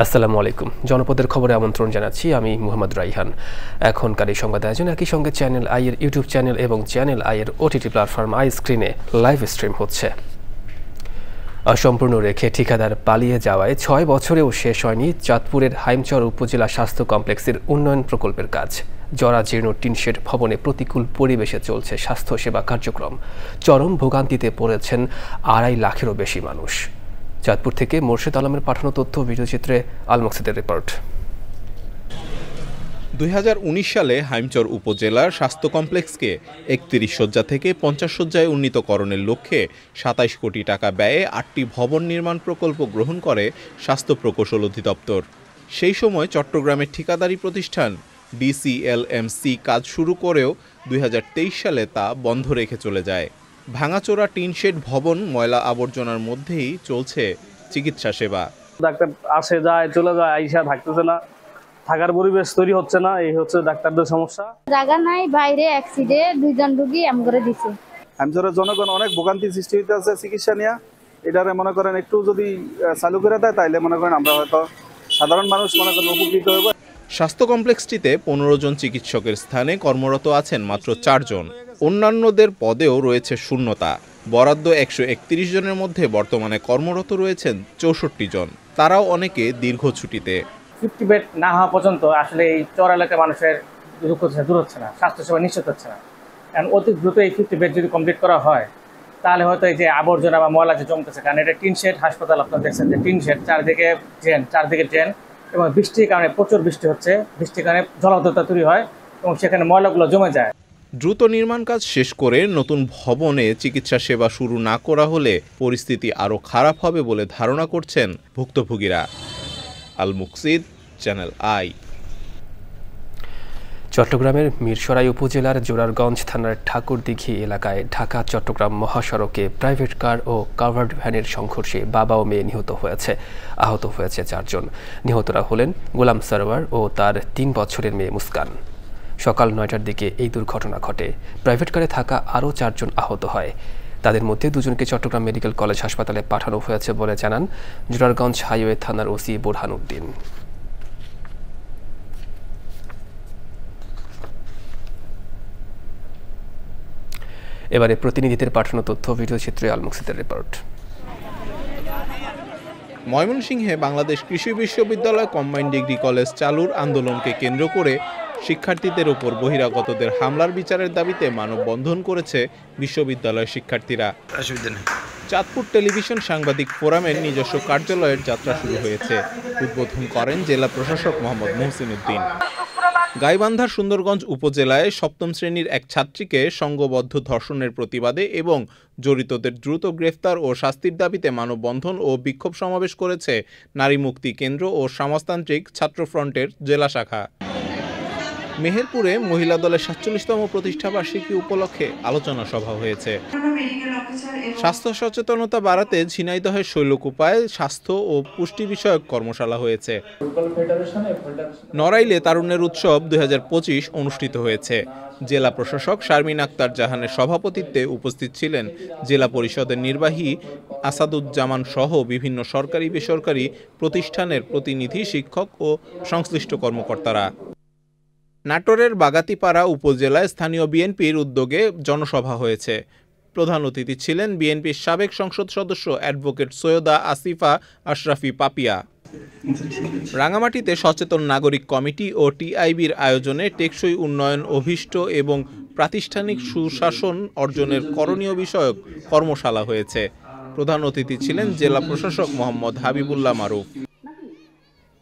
আসসালামু আলাইকুম। জনপদের খবরে আমন্ত্রণ জানাচ্ছি আমি মোহাম্মদ রাইহান। এখনকার এই সংবাদ আয়োজন একই সঙ্গে চ্যানেল আই এর ইউটিউব চ্যানেল এবং চ্যানেল আই এর ওটিটি প্ল্যাটফর্ম আই স্ক্রিনে লাইভ স্ট্রিম হচ্ছে। অসম্পূর্ণ রেখে ঠিকাদার পালিয়ে যাওয়ায় ৬ বছরেও শেষ হয়নি চাঁদপুরের হাইমচর উপজেলা স্বাস্থ্য কমপ্লেক্সের উন্নয়ন প্রকল্পের কাজ। জরাজীর্ণ টিনশেড ভবনে প্রতিকূল পরিবেশে চলছে স্বাস্থ্যসেবা কার্যক্রম। চরম ভোগান্তিতে পড়েছেন ২.৫ লাখেরও বেশি মানুষ। চাঁদপুর থেকে মোর্শেদ আলমের পাঠানো তথ্য ভিডিওচিত্রে আল মকসিদের রিপোর্ট। ২০১৯ সালে হাইমচর উপজেলার স্বাস্থ্য কমপ্লেক্সকে ৩১ শয্যা থেকে ৫০ শয্যায় উন্নীতকরণের লক্ষ্যে ২৭ কোটি টাকা ব্যয়ে ৮টি ভবন নির্মাণ প্রকল্প গ্রহণ করে স্বাস্থ্য প্রকৌশল অধিদপ্তর। সেই সময় চট্টগ্রামের ঠিকাদারি প্রতিষ্ঠান ডিসিএলএমসি কাজ শুরু করেও ২০২৩ সালে তা বন্ধ রেখে চলে যায়। ভাঙাচোরা টিনশেড ভবন, ময়লা আবর্জনার মধ্যেই চলছে চিকিৎসা সেবা। ডাক্তার আসে যায় চলে যায়, আইসা থাকতেছে না, থাকার পরিবেশ তৈরি হচ্ছে না, এই হচ্ছে ডাক্তারদের সমস্যা। জায়গা নাই, বাইরে অ্যাক্সিডেন্ট 2 জন রোগী এম করে দিছে। হাইমচরের জনগণ অনেক ভোগান্তি সৃষ্টি হইতে আছে চিকিৎসা নিয়ে। এটারে মনে করেন একটু যদি চালু করে দেয় তাইলে মনে করেন আমরা হয়তো সাধারণ মানুষ মনে করেন উপকৃত হব। স্বাস্থ্য কমপ্লেক্সটিতে 15 জন চিকিৎসকের স্থানে কর্মরত আছেন মাত্র 4 জন। অন্যান্যদের পদেও রয়েছে শূন্যতা। বরাদ্দ 131 জনের মধ্যে বর্তমানে কর্মরত রয়েছেন 64 জন। তারাও অনেকে দীর্ঘ ছুটিতে। 50 বেড না হওয়া পর্যন্ত আসলে এই চর এলাকার মানুষের দূর হচ্ছে না, স্বাস্থ্যসেবা নিশ্চিত হচ্ছে না। কারণ অতি দ্রুত এই 50 বেড যদি কমপ্লিট করা হয় তাহলে হয়তো এই যে আবর্জনা বা ময়লা যে জমতেছে, কারণ এটা টিনশেড হাসপাতাল, আপনারা দেখছেন যে টিনশেড, চারদিকে ড্রেন এবং বৃষ্টির কারণে প্রচুর বৃষ্টি হচ্ছে, বৃষ্টির কারণে জলাবদ্ধতা তৈরি হয় এবং সেখানে ময়লাগুলো জমে যায়। দ্রুত নির্মাণ কাজ শেষ করে নতুন ভবনে চিকিৎসা সেবা শুরু না করা হলে পরিস্থিতি আরও খারাপ হবে বলে ধারণা করছেন ভুক্তভোগীরা। আল মুকসিদ, চ্যানেল আই। চট্টগ্রামের মিরসরাই উপজেলার জোরারগঞ্জ থানার ঠাকুরদিঘি এলাকায় ঢাকা চট্টগ্রাম মহাসড়কে প্রাইভেট কার ও কাভার্ড ভ্যানের সংঘর্ষে বাবা ও মেয়ে নিহত হয়েছে। আহত হয়েছে 4 জন। নিহতরা হলেন গোলাম সারওয়ার ও তার 3 বছরের মেয়ে মুস্কান। সকাল 9টার দিকে এই দুর্ঘটনা ঘটে। প্রাইভেট কারে থাকা আরও 4 জন আহত হয়। তাদের মধ্যে 2 জনকে চট্টগ্রাম মেডিকেল কলেজ হাসপাতালে পাঠানো হয়েছে বলে জানান জোরারগঞ্জ হাইওয়ে থানার ওসি বোরহান উদ্দিন। এবারে প্রতিনিধিদের পাঠানো তথ্য ভিডিওচিত্রে আল মকসিদের রিপোর্ট। ময়মনসিংহে বাংলাদেশ কৃষি বিশ্ববিদ্যালয় কম্বাইন্ড ডিগ্রি কলেজ চালুর আন্দোলনকে কেন্দ্র করে শিক্ষার্থীদের ওপর বহিরাগতদের হামলার বিচারের দাবিতে মানববন্ধন করেছে বিশ্ববিদ্যালয়ের শিক্ষার্থীরা। চাঁদপুর টেলিভিশন সাংবাদিক ফোরামের নিজস্ব কার্যালয়ের যাত্রা শুরু হয়েছে। উদ্বোধন করেন জেলা প্রশাসক মোহাম্মদ মহসিন উদ্দিন। গাইবান্ধার সুন্দরগঞ্জ উপজেলায় 7ম শ্রেণীর এক ছাত্রীকে সংঘবদ্ধ ধর্ষণের প্রতিবাদে এবং জড়িতদের দ্রুত গ্রেফতার ও শাস্তির দাবিতে মানববন্ধন ও বিক্ষোভ সমাবেশ করেছে নারী মুক্তি কেন্দ্র ও সমাজতান্ত্রিক ছাত্র ফ্রন্টের জেলা শাখা। মেহেরপুরে মহিলা দলের 47তম প্রতিষ্ঠাবার্ষিকী উপলক্ষে আলোচনা সভা হয়েছে। স্বাস্থ্য সচেতনতা বাড়াতে ঝিনাইদহের শৈলকুপায় স্বাস্থ্য ও পুষ্টি বিষয়ক কর্মশালা হয়েছে। নড়াইলে তারুণ্যের উৎসব 2025 অনুষ্ঠিত হয়েছে। জেলা প্রশাসক শারমিন আক্তার জাহানের সভাপতিত্বে উপস্থিত ছিলেন জেলা পরিষদের নির্বাহী আসাদুজ্জামান সহ বিভিন্ন সরকারি বেসরকারি প্রতিষ্ঠানের প্রতিনিধি, শিক্ষক ও সংশ্লিষ্ট কর্মকর্তারা। নাটোরের বাগাতিপাড়া উপজেলায় স্থানীয় বিএনপির উদ্যোগে জনসভা হয়েছে। প্রধান অতিথি ছিলেন বিএনপির সাবেক সংসদ সদস্য অ্যাডভোকেট সৈয়দা আসিফা আশরাফি পাপিয়া। রাঙামাটিতে সচেতন নাগরিক কমিটি ও টিআইবির আয়োজনে টেকসই উন্নয়ন, অভীষ্ট এবং প্রাতিষ্ঠানিক সুশাসন অর্জনের করণীয় বিষয়ক কর্মশালা হয়েছে। প্রধান অতিথি ছিলেন জেলা প্রশাসক মোহাম্মদ হাবিবুল্লাহ মারুফ।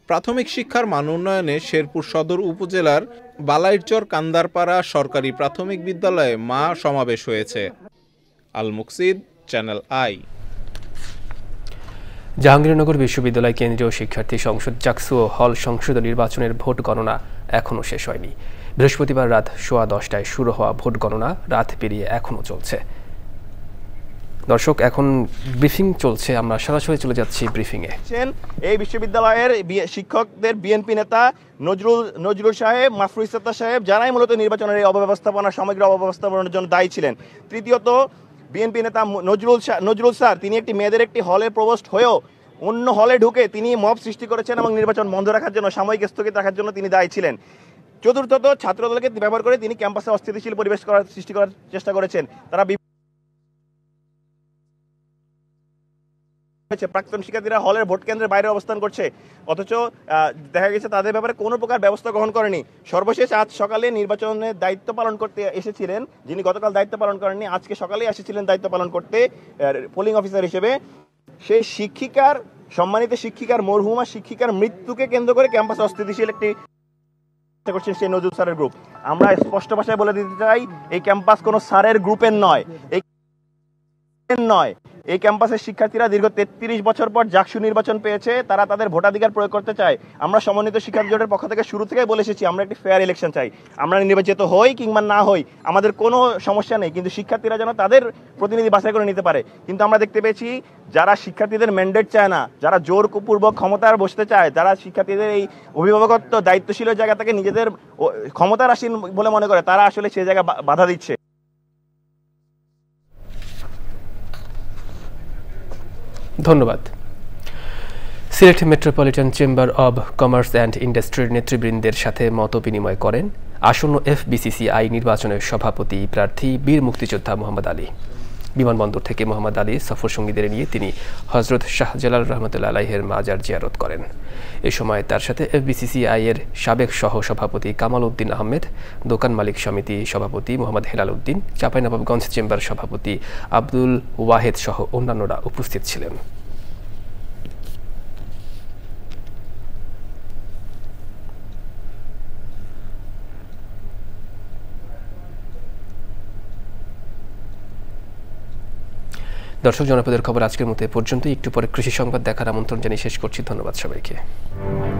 প্রাথমিক শিক্ষার মান উন্নয়নে শেরপুর সদর উপজেলার বালাইরচর কান্দারপাড়া সরকারি প্রাথমিক বিদ্যালয়ে সমাবেশ হয়েছে। আল মুকসিদ, চ্যানেল আই। জাহাঙ্গীরনগর বিশ্ববিদ্যালয় কেন্দ্রীয় শিক্ষার্থী সংসদ জাকসু ও হল সংসদ নির্বাচনের ভোট গণনা এখনও শেষ হয়নি। বৃহস্পতিবার রাত 10:15টায় শুরু হওয়া ভোট গণনা রাত পেরিয়ে এখনও চলছে। দর্শক, এখন ব্রিফিং চলছে, আমরা সরাসরি চলে যাচ্ছি ব্রিফিংয়ে। এই বিশ্ববিদ্যালয়ের শিক্ষকদের বিএনপি নেতা নজরুল সাহেব, মাফরুজ সত্তার সাহেব, যারাই মূলত নির্বাচনের এই অব্যবস্থাপনা, সমগ্র অব্যবস্থাপনার জন্য দায়ী ছিলেন। তৃতীয়ত বিএনপি নেতা নজরুল স্যার, তিনি একটি মেয়েদের একটি হলে প্রভোস্ট হয়েও অন্য হলে ঢুকে তিনি মব সৃষ্টি করেছেন এবং নির্বাচন বন্ধ রাখার জন্য, সাময়িক স্থগিত রাখার জন্য তিনি দায়ী ছিলেন। চতুর্থত, ছাত্রদলকে ব্যবহার করে তিনি ক্যাম্পাসে অস্থিতিশীল পরিবেশ সৃষ্টি করার চেষ্টা করেছেন। তারা প্রাক্তন শিক্ষার্থীরা হলের ভোট কেন্দ্রের বাইরে অবস্থান করছে, অথচ দেখা গেছে তাদের ব্যাপারে কোনো প্রকার ব্যবস্থা গ্রহণ করেনি। সর্বশেষ আজ সকালে নির্বাচনের দায়িত্ব পালন করতে এসেছিলেন, যিনি গতকাল দায়িত্ব পালন করেননি, আজকে সকালেই এসেছিলেন দায়িত্ব পালন করতে পোলিং অফিসার হিসেবে। সেই শিক্ষিকার, সম্মানিত শিক্ষিকার, মরহুমা শিক্ষিকার মৃত্যুকে কেন্দ্র করে ক্যাম্পাসে অস্থিতিশীল একটি করছেন সেই নজরুল স্যারের গ্রুপ। আমরা স্পষ্ট ভাষায় বলে দিতে চাই, এই ক্যাম্পাস কোনো স্যারের গ্রুপের নয়, এই ক্যাম্পাসের শিক্ষার্থীরা দীর্ঘ 33 বছর পর জাকসু নির্বাচন পেয়েছে, তারা তাদের ভোটাধিকার প্রয়োগ করতে চায়। আমরা সমন্বিত শিক্ষার্থী জোটের পক্ষ থেকে শুরু থেকে বলে এসেছি, আমরা একটি ফেয়ার ইলেকশন চাই। আমরা নির্বাচিত হই কিংবা না হই আমাদের কোনো সমস্যা নেই, কিন্তু শিক্ষার্থীরা যেন তাদের প্রতিনিধি বাছাই করে নিতে পারে। কিন্তু আমরা দেখতে পেয়েছি যারা শিক্ষার্থীদের ম্যান্ডেট চায় না, যারা জোরপূর্বক ক্ষমতার বসতে চায়, যারা শিক্ষার্থীদের এই অভিভাবকত্ব দায়িত্বশীল জায়গা থেকে নিজেদের ক্ষমতার আসীন বলে মনে করে, তারা আসলে সেই জায়গায় বাধা দিচ্ছে। ধন্যবাদ। Sylhet metropolitan chamber of commerce and ইন্ডাস্ট্রির নেতৃবৃন্দের সাথে মত বিনিময় করেন আসন্ন FBCCI নির্বাচনের সভাপতি প্রার্থী বীর মুক্তিযোদ্ধা মোহাম্মদ আলী। বিমানবন্দর থেকে মোহাম্মদ আলী সফর সঙ্গীদের নিয়ে তিনি হজরত শাহজালাল রহমতুল্লাহ আলাইহের মাজার জিয়ারত করেন। এ সময় তার সাথে FBCCI এর সাবেক সহ সভাপতি কামাল উদ্দিন আহমেদ, দোকান মালিক সমিতি সভাপতি মোহাম্মদ হেলাল উদ্দিন, চাঁপাইনবাবগঞ্জ চেম্বার সভাপতি আব্দুল ওয়াহেদ সহ অন্যান্যরা উপস্থিত ছিলেন। দর্শক, জনপদের খবর আজকের মতো এ পর্যন্তই। একটু পরে কৃষি সংবাদ দেখার আমন্ত্রণ জানিয়ে শেষ করছি। ধন্যবাদ সবাইকে।